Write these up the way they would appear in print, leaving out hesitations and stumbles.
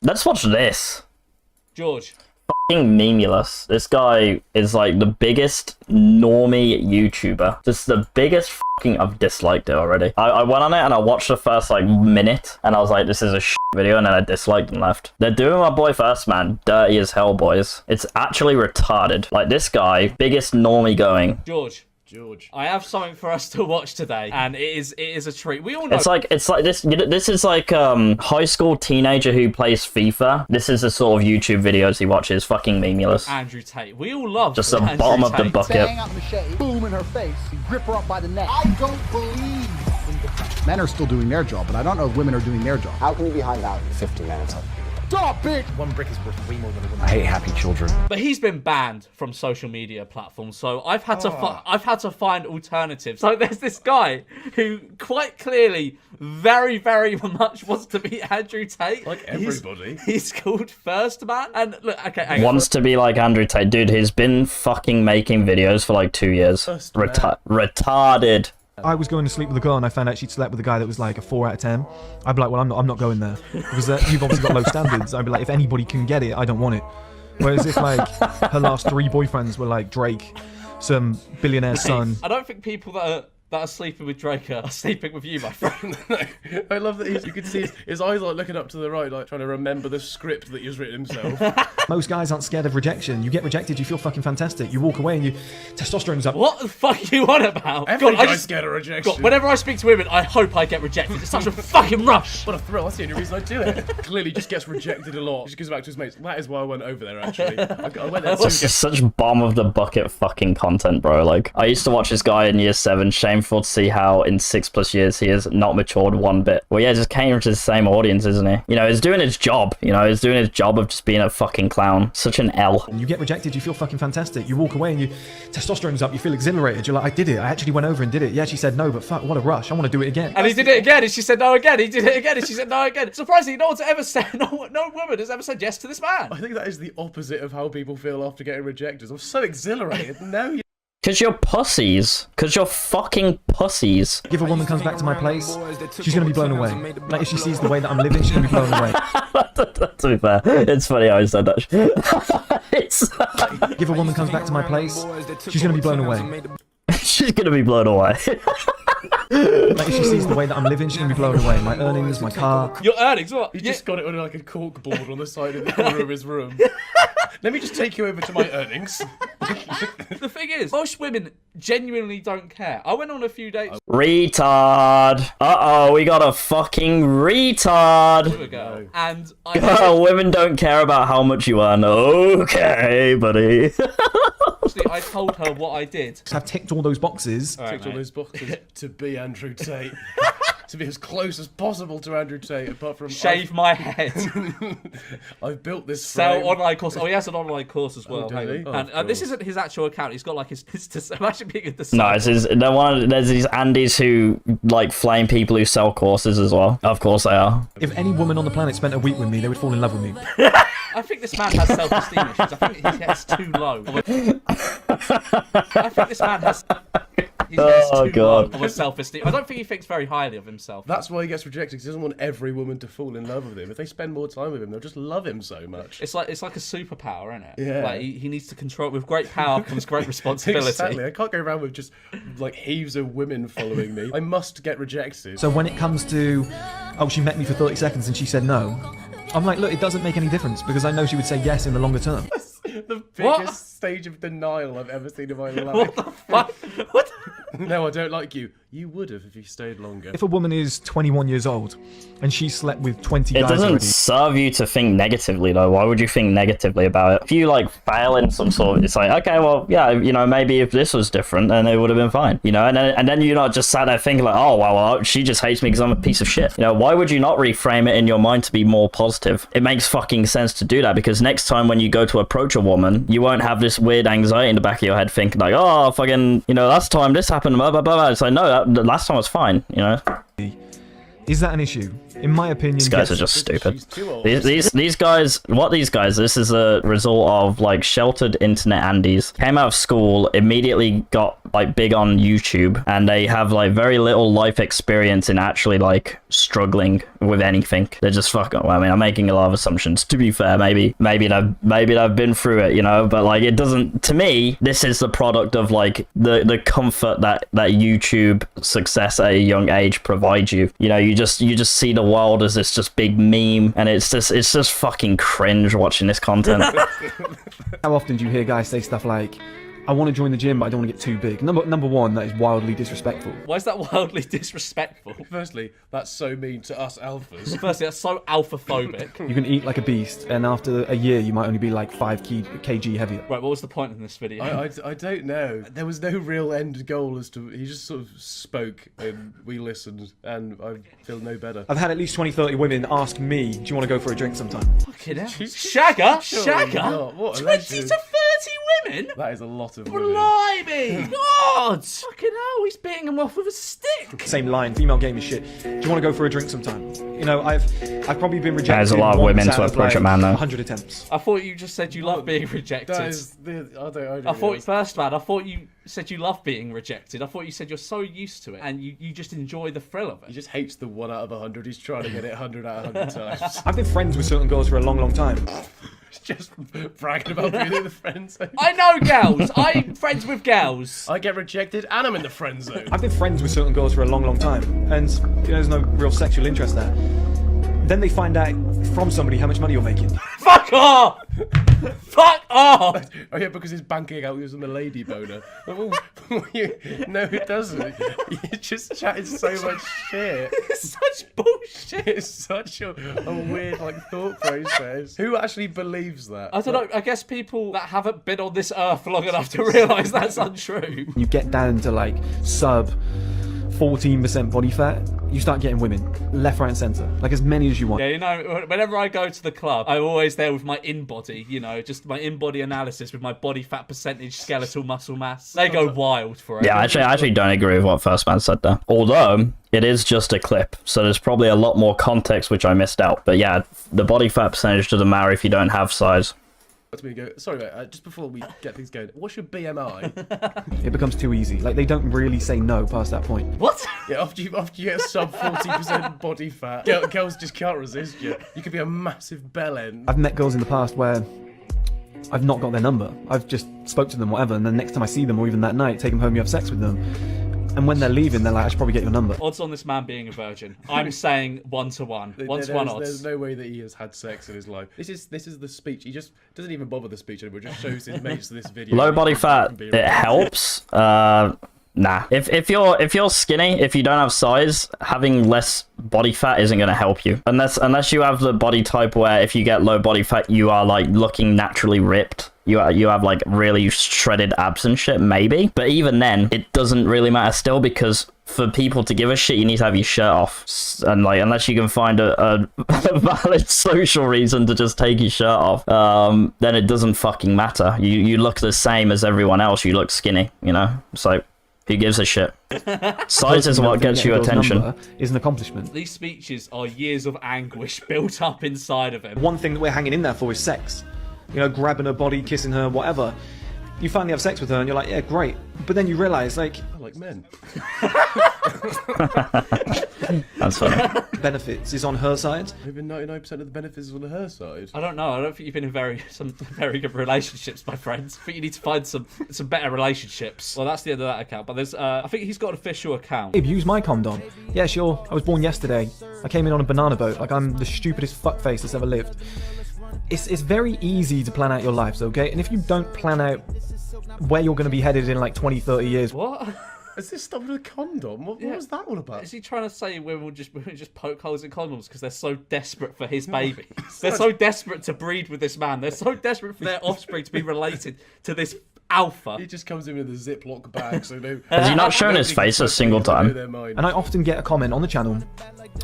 Let's watch this. George. Fucking Memeulous. This guy is like the biggest normie YouTuber. Just the biggest fucking... I've disliked it already. I went on it and I watched the first like minute and I was like, this is a video, and then I disliked and left. They're doing my boy 1STMAN dirty as hell, boys. It's actually retarded. Like, this guy, biggest normie going. George, I have something for us to watch today, and it is a treat. We all know it's like this. You know, this is like high school teenager who plays FIFA. This is the sort of YouTube videos he watches. Fucking Memeulous. Andrew Tate. We all love just the Andrew bottom Tate. of the bucket. Hang out the machete, boom in her face, grip her up by the neck. I don't believe in defense. Men are still doing their job, but I don't know if women are doing their job. How can you be behind that 50 minutes? Stop, bitch! One brick is worth way more than a woman. I hate happy children. But he's been banned from social media platforms, so I've had to find alternatives. So there's this guy who quite clearly very, very much wants to be Andrew Tate. Like everybody. He's called 1STMAN. And look, okay, hang on. Wants to be like Andrew Tate. Dude, he's been fucking making videos for like 2 years. Retarded. I was going to sleep with a girl and I found out she'd slept with a guy that was like a 4 out of 10. I'd be like, well, I'm not going there. Because you've obviously got low standards. I'd be like, if anybody can get it, I don't want it. Whereas if like her last 3 boyfriends were like Drake, some billionaire's son. I don't think people that are sleeping with Drake are sleeping with you, my friend. I love that you can see his eyes like looking up to the right, like trying to remember the script that he's written himself. Most guys aren't scared of rejection. You get rejected, you feel fucking fantastic. You walk away and your testosterone's up. What the fuck are you on about? Every guy's scared of rejection. God, whenever I speak to women, I hope I get rejected. It's such a fucking rush. What a thrill. That's the only reason I do it. Clearly just gets rejected a lot. Just goes back to his mates. That is why I went over there, actually. I went there It's just such bomb of the bucket fucking content, bro. Like, I used to watch this guy in year 7. Shameful to see how in 6+ years he has not matured one bit. Well, yeah, just came to the same audience, isn't he? You know, he's doing his job. You know, he's doing his job of just being a fucking clown. Such an L. You get rejected, you feel fucking fantastic. You walk away and your testosterone's up, you feel exhilarated. You're like, I did it. I actually went over and did it. Yeah, she said no, but fuck, what a rush. I want to do it again. And he did it again, and she said no again. He did it again, and she said no again. Surprisingly, no one's ever said, no woman has ever said yes to this man. I think that is the opposite of how people feel after getting rejected. I'm so exhilarated. Now you... Cause you're pussies. Cause you're fucking pussies. If a woman comes back to my place, she's gonna be blown away. Like, if she sees the way that I'm living, she's gonna be blown away. To be fair, it's funny how he said that. If a woman comes back to my place, she's gonna be blown away. She's gonna be blown away. Like, if she sees the way that I'm living, she's gonna be blown away. My earnings, my car. Your earnings, what? He's just got it on like a cork board on the side of the corner of his room. Let me just take you over to my earnings. The thing is, most women genuinely don't care. I went on a few dates. Retard. Uh-oh, we got a fucking retard. Ago, and women don't care about how much you earn. Okay, buddy. I told her what I did. I've ticked all those boxes. Ticked all those boxes to be Andrew Tate. To be as close as possible to Andrew Tate, apart from... Shave my head. I've built this Sell frame. online course. Oh, he has an online course as well. Oh, and this isn't his actual account. He's got like his I'm actually being a disciple. No, it's his, there's these Andys who like flame people who sell courses as well. Of course they are. If any woman on the planet spent a week with me, they would fall in love with me. I think this man has self-esteem issues. I think he gets too low. I think this man has... He gets too low of a self-esteem. I don't think he thinks very highly of himself. That's why he gets rejected, because he doesn't want every woman to fall in love with him. If they spend more time with him, they'll just love him so much. It's like a superpower, isn't it? Yeah. Like he needs to control. With great power comes great responsibility. Exactly. I can't go around with just like heaves of women following me. I must get rejected. So when it comes to, oh, she met me for 30 seconds and she said no, I'm like, look, it doesn't make any difference because I know she would say yes in the longer term. The biggest stage of denial I've ever seen in my life. What the fuck? What? No, I don't like you. You would have if you stayed longer. If a woman is 21 years old and she slept with 20 guys It doesn't already, serve you to think negatively, though. Why would you think negatively about it? If you, like, fail in some sort of... It's like, okay, well, yeah, you know, maybe if this was different, then it would have been fine. You know, and then you're not just sat there thinking, like, oh, well, she just hates me because I'm a piece of shit. You know, why would you not reframe it in your mind to be more positive? It makes fucking sense to do that because next time when you go to approach a woman, you won't have this weird anxiety in the back of your head thinking, like, oh, fucking, you know, last time this happened, blah, blah, blah. It's like, no, the last time was fine, you know? is that an issue? In my opinion, these guys yes. are just stupid. These guys, this is a result of like sheltered internet Andes. Came out of school, immediately got like big on YouTube, and they have like very little life experience in actually like struggling with anything. They're just fucking. Well, I mean, I'm making a lot of assumptions. To be fair, maybe they've been through it, you know. But like, it doesn't. To me, this is the product of like the comfort that YouTube success at a young age provides you. You know, you just see the world as this just big meme, and it's just fucking cringe watching this content. How often do you hear guys say stuff like, I want to join the gym, but I don't want to get too big? Number one, that is wildly disrespectful. Why is that wildly disrespectful? Firstly, that's so mean to us alphas. Firstly, that's so alpha-phobic. You can eat like a beast, and after a year, you might only be like 5 kg heavier. Right, what was the point in this video? I don't know. There was no real end goal as to... He just sort of spoke, and we listened, and I feel no better. I've had at least 20, 30 women ask me, do you want to go for a drink sometime? Fucking hell. Shagger? Surely Shagger? not. What a 20 legend. to 30 women? That is a lot of women. Blimey! God! Fucking hell, he's beating him off with a stick! Same line, female game is shit. Do you want to go for a drink sometime? You know, I've probably been rejected. There's a lot of once women out to of, approach like, a man, though. 100 attempts. I thought you just said you love being rejected. That is I don't I thought, know. first man, I thought you said you love being rejected. I thought you said you're so used to it and you just enjoy the thrill of it. He just hates the 1 out of 100. He's trying to get it 100 out of 100 times. I've been friends with certain girls for a long, long time. Just bragging about being in the friend zone. I know girls. I'm friends with girls. I get rejected and I'm in the friend zone. I've been friends with certain girls for a long, long time, and you know, there's no real sexual interest there. Then they find out from somebody how much money you're making. Fuck off! Fuck off! Oh yeah, because his bank account gives him a lady boner. No, it doesn't. You just chatted so much shit. It's such bullshit. It's such a weird like thought process. Who actually believes that? I don't know. I guess people that haven't been on this earth long enough to realise that's untrue. You get down to like sub 14% body fat, you start getting women left, right, and centre, like as many as you want. Yeah, you know, whenever I go to the club, I'm always there with my in-body, you know, just my in-body analysis with my body fat percentage, skeletal muscle mass. They go wild for it. Yeah, I actually don't agree with what First Man said there. Although it is just a clip, so there's probably a lot more context which I missed out. But yeah, the body fat percentage doesn't matter if you don't have size. Sorry, mate. Just before we get things going, what's your BMI? It becomes too easy. Like they don't really say no past that point. What? Yeah, after you get sub 40% body fat, girls just can't resist you. You could be a massive bell end. I've met girls in the past where I've not got their number. I've just spoke to them, whatever, and then next time I see them, or even that night, take them home, you have sex with them. And when they're leaving, they're like, I should probably get your number. Odds on this man being a virgin. I'm saying 1-to-1. 1-to-1 odds. There's no way that he has had sex in his life. This is the speech. He just doesn't even bother the speech anymore. Just shows his mates this video. Low body fat, it helps. Nah. If you're skinny, if you don't have size, having less body fat isn't going to help you. Unless you have the body type where if you get low body fat, you are like looking naturally ripped. You have like really shredded abs and shit, maybe. But even then, it doesn't really matter still, because for people to give a shit, you need to have your shirt off. And like, unless you can find a valid social reason to just take your shirt off, then it doesn't fucking matter. You look the same as everyone else. You look skinny, you know? So who gives a shit? Size is what gets you attention. Is an accomplishment. These speeches are years of anguish built up inside of him. One thing that we're hanging in there for is sex. You know, grabbing her body, kissing her, whatever. You finally have sex with her and you're like, yeah, great. But then you realise, like... I like men. That's funny. benefits is on her side. Maybe 99% of the benefits is on her side. I don't know. I don't think you've been in some very good relationships, my friends. I think you need to find some better relationships. Well, that's the end of that account. But there's, I think he's got an official account. Babe, use my condom. Yeah, sure. I was born yesterday. I came in on a banana boat. Like, I'm the stupidest fuckface that's ever lived. It's very easy to plan out your lives, okay? And if you don't plan out where you're going to be headed in like 20, 30 years... What? Is this stuff with a condom? What was that all about? Is he trying to say women will just poke holes in condoms because they're so desperate for his baby? They're so desperate to breed with this man. They're so desperate for their offspring to be related to this alpha. He just comes in with a Ziploc bag, so no... Has he not shown his face a single time? And I often get a comment on the channel,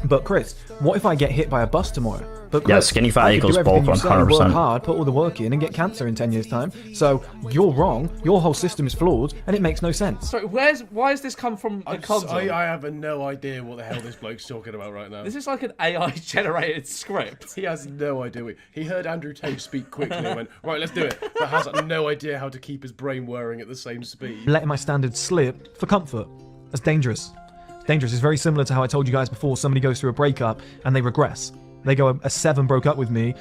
but Chris, what if I get hit by a bus tomorrow? But Yeah, Chris, skinny fat I could equals do everything bulk you say, 100%. Work hard, put all the work in, and get cancer in 10 years' time. So you're wrong. Your whole system is flawed, and it makes no sense. Sorry, why has this come from a console? I have no idea what the hell this bloke's talking about right now. This is like an AI-generated script. He has no idea. He heard Andrew Tate speak quickly and went, right, let's do it. But has no idea how to keep his brain whirring at the same speed. Letting my standards slip for comfort. That's dangerous. It's dangerous. It's very similar to how I told you guys before. Somebody goes through a breakup and they regress. They go, a 7 broke up with me.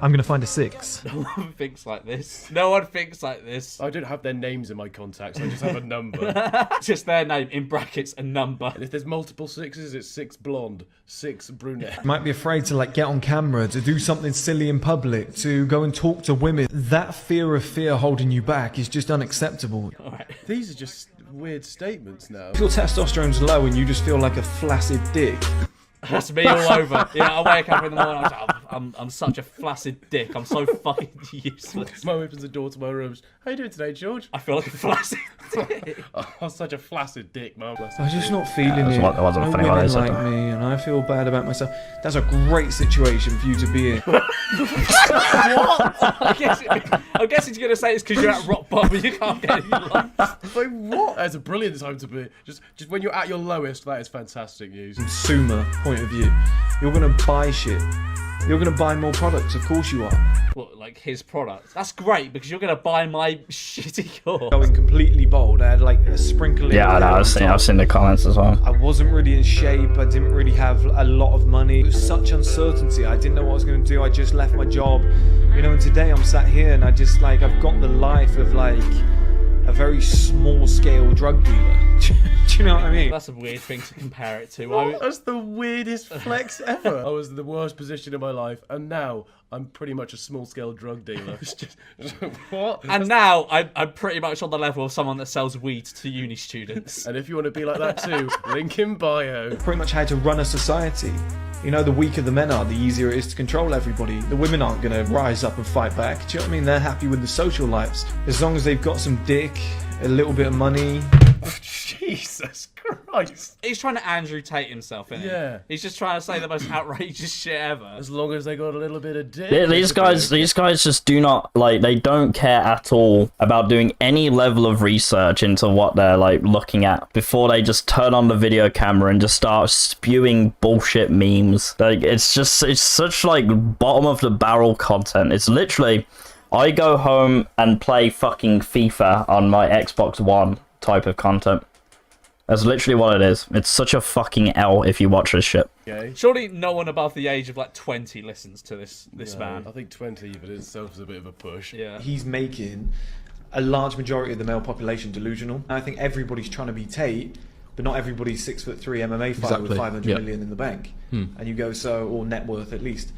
I'm going to find a 6. No one thinks like this. No one thinks like this. I don't have their names in my contacts. I just have a number. Just their name, in brackets, a number. And if there's multiple 6s, it's 6 blonde, 6 brunette. You might be afraid to like get on camera, to do something silly in public, to go and talk to women. That fear of fear holding you back is just unacceptable. All right. These are just weird statements now. If your testosterone's low and you just feel like a flaccid dick, That's me all over. Yeah, I wake up in the morning, I'm such a flaccid dick. I'm so fucking useless. Mum opens the door to my room. How you doing today, George? I feel like a flaccid dick. I'm such a flaccid dick, Mum. I'm just not feeling it. It wasn't No funny what I women said, like though. me, and I feel bad about myself. That's a great situation for you to be in. I guess he's going to say it's because you're at rock bottom, you can't get any luck. Like, what? That's a brilliant time to be. Just when you're at your lowest, that is fantastic news. Consumer point of view, you're gonna buy shit. You're gonna buy more products. Of course you are. What, like his product? That's great because you're going to buy my shitty core. Going completely bold. I had like a sprinkle. Yeah, I know. I've seen the comments as well. I wasn't really in shape. I didn't really have a lot of money. It was such uncertainty. I didn't know what I was going to do. I just left my job, you know. And today I'm sat here and I've got the life of like a very small scale drug dealer. Do you know what I mean? That's a weird thing to compare it to. That's the weirdest flex ever. I was in the worst position in my life, and now I'm pretty much a small-scale drug dealer. It's just what? And now I'm pretty much on the level of someone that sells weed to uni students. And if you want to be like that too, link in bio. Pretty much how to run a society. You know, the weaker the men are, the easier it is to control everybody. The women aren't going to rise up and fight back. Do you know what I mean? They're happy with the social lives. As long as they've got some dick, a little bit of money. Jesus Christ. He's trying to Andrew Tate himself, isn't he? Yeah. He's just trying to say the most outrageous shit ever. As long as they got a little bit of dick. Yeah, these guys just do not, like, they don't care at all about doing any level of research into what they're, like, looking at before they just turn on the video camera and just start spewing bullshit memes. Like, it's such, like, bottom of the barrel content. It's literally, I go home and play fucking FIFA on my Xbox One type of content. That's literally what it is. It's such a fucking L if you watch this shit. Okay. Surely no one above the age of like 20 listens to this man. I think 20 even itself is a bit of a push. Yeah. He's making a large majority of the male population delusional. I think everybody's trying to be Tate, but not everybody's 6'3" MMA fighter with 500 million in the bank. And you go, or net worth at least.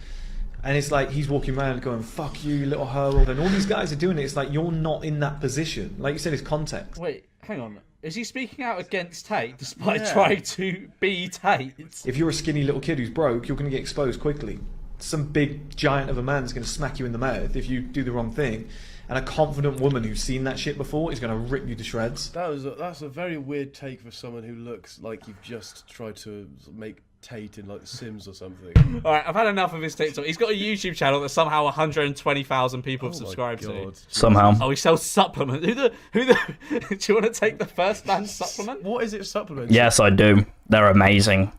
And it's like he's walking around going, fuck you, little hoe. And all these guys are doing it. It's like you're not in that position. Like you said, it's context. Wait, hang on. Is he speaking out against Tate despite trying to be Tate? If you're a skinny little kid who's broke, you're going to get exposed quickly. Some big giant of a man's going to smack you in the mouth if you do the wrong thing. And a confident woman who's seen that shit before is going to rip you to shreds. That's a very weird take for someone who looks like you've just tried to make Tate in like The Sims or something. All right, I've had enough of his TikTok. He's got a YouTube channel that somehow 120,000 people have subscribed to. Somehow. Oh, he sells supplements. Who the? Do you want to take the 1STMAN supplement? What is it, supplements? Yes, I do. They're amazing.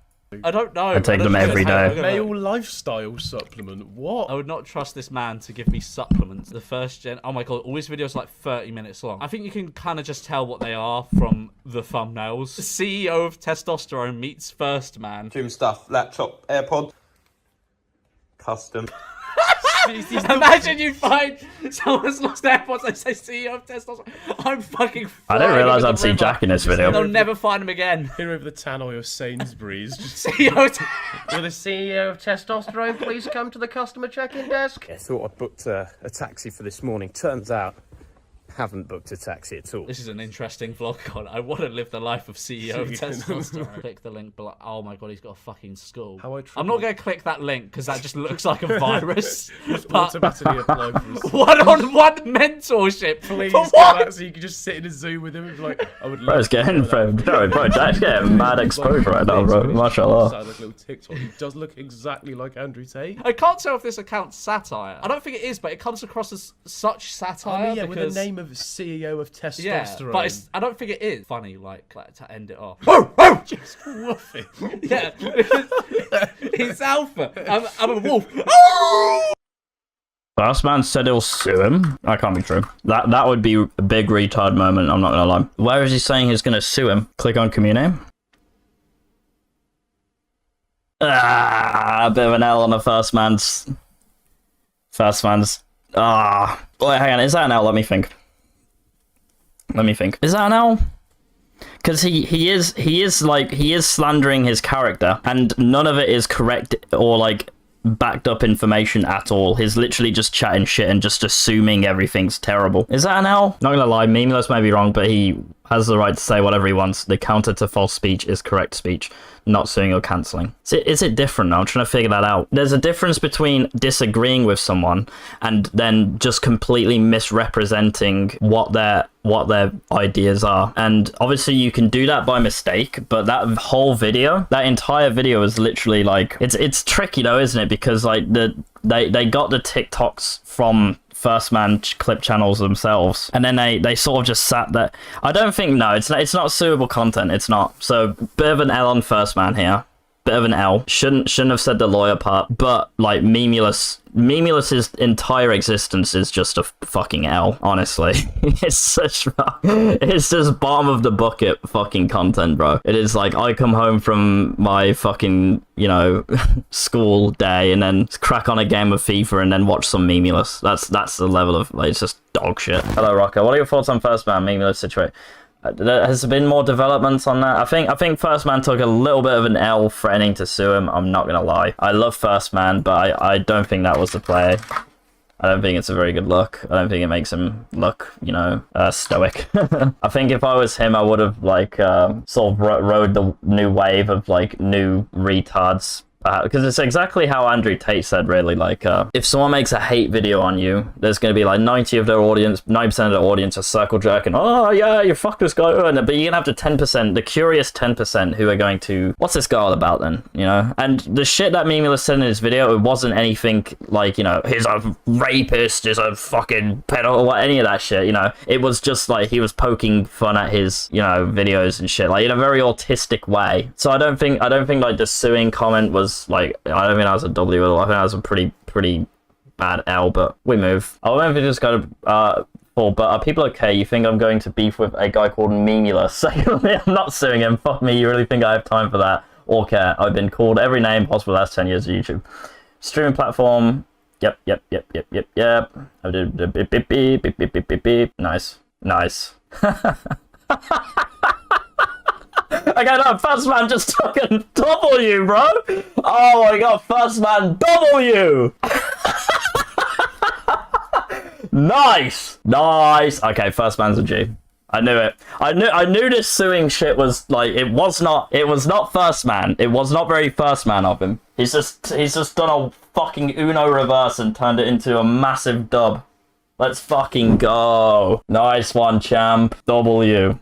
I don't know. I take them every day. Male lifestyle supplement. What? I would not trust this man to give me supplements. The first gen. Oh my god, all his videos are like 30 minutes long. I think you can kind of just tell what they are from the thumbnails. The CEO of Testosterone meets 1STMAN. Gym stuff, laptop, AirPod, custom. Imagine you find someone's lost AirPods, they say CEO of Testosterone. I'm fucking I didn't realise I'd see Jack in this video. They'll never find him again. Here over the tannoy of Sainsbury's. Just CEO Will the CEO of Testosterone please come to the customer check-in desk? I thought I booked a taxi for this morning. Turns out, haven't booked a taxi at all. This is an interesting vlog. God, I want to live the life of CEO of testosterone. Click the link below. Oh my god, he's got a fucking skull. I'm not going to click that link because that just looks like a virus. Automatically apply for one-on-one mentorship. Please, For what? so you can just sit in a Zoom with him and be like, I would love Bro, it's getting, bro, Jack's getting mad exposure right now, bro. Mashallah. Sounds like a little TikTok. He does look exactly like Andrew Tate. I can't tell if this account's satire. I don't think it is, but it comes across as such satire. Yeah, because... with the name of CEO of testosterone. Yeah, but I don't think it is funny, like to end it off. Just woofing. Yeah, he's alpha. I'm a wolf. Last man said he'll sue him. That can't be true. That would be a big retard moment, I'm not gonna lie. Where is he saying he's gonna sue him? Click on community. A bit of an L on the first man's. Wait, hang on, is that an L? Let me think. Is that an L? Because he is slandering his character, and none of it is correct or like backed up information at all. He's literally just chatting shit and just assuming everything's terrible. Is that an L? Not gonna lie, Memeulous may be wrong, but he has the right to say whatever he wants. The counter to false speech is correct speech, not suing or cancelling. Is it different now? I'm trying to figure that out. There's a difference between disagreeing with someone and then just completely misrepresenting what their ideas are. And obviously you can do that by mistake, but that whole video, that entire video is literally like, it's tricky though, isn't it? Because like they got the TikToks from First Man clip channels themselves, and then they sort of just sat there. I don't think, no, it's not suable content. It's not. So bit of an L on First Man here. Bit of an L. Shouldn't have said the lawyer part, but like Memeulous' entire existence is just a fucking L, honestly. It's just bottom of the bucket fucking content, bro. It is like, I come home from my fucking, school day and then crack on a game of FIFA and then watch some Memeulous. That's the level of, like, it's just dog shit. Hello, Rocco. What are your thoughts on First Man, Memeulous situation? Has there been more developments on that? I think First Man took a little bit of an L threatening to sue him. I'm not gonna lie. I love First Man, but I don't think that was the play. I don't think it's a very good look. I don't think it makes him look, stoic. I think if I was him, I would have sort of rode the new wave of like new retards. Because it's exactly how Andrew Tate said, really. Like, if someone makes a hate video on you, there's going to be like 90% of their audience are circle jerking. Oh, yeah, you fuck this guy. But you're going to have the 10%, the curious 10% who are going to, what's this guy all about then? And the shit that Memeulous said in his video, it wasn't anything like, he's a rapist, he's a fucking pedo, or any of that shit, It was just like he was poking fun at his, videos and shit, like in a very autistic way. So I don't think like the suing comment was like, I don't think that was a W at all. I think that was a pretty bad L, but we move. I don't think just go to but are people okay? You think I'm going to beef with a guy called Memeulous? Secondly, I'm not suing him. Fuck me, you really think I have time for that or care? I've been called every name possible the last 10 years of YouTube. Streaming platform. Yep. I did beep. Nice. Okay, no, First Man just took a W, bro. Oh my god, First Man W. Nice. Okay, First Man's a G. I knew it. I knew this suing shit was like, it was not First Man. It was not very First Man of him. He's just done a fucking Uno reverse and turned it into a massive dub. Let's fucking go. Nice one, champ. W.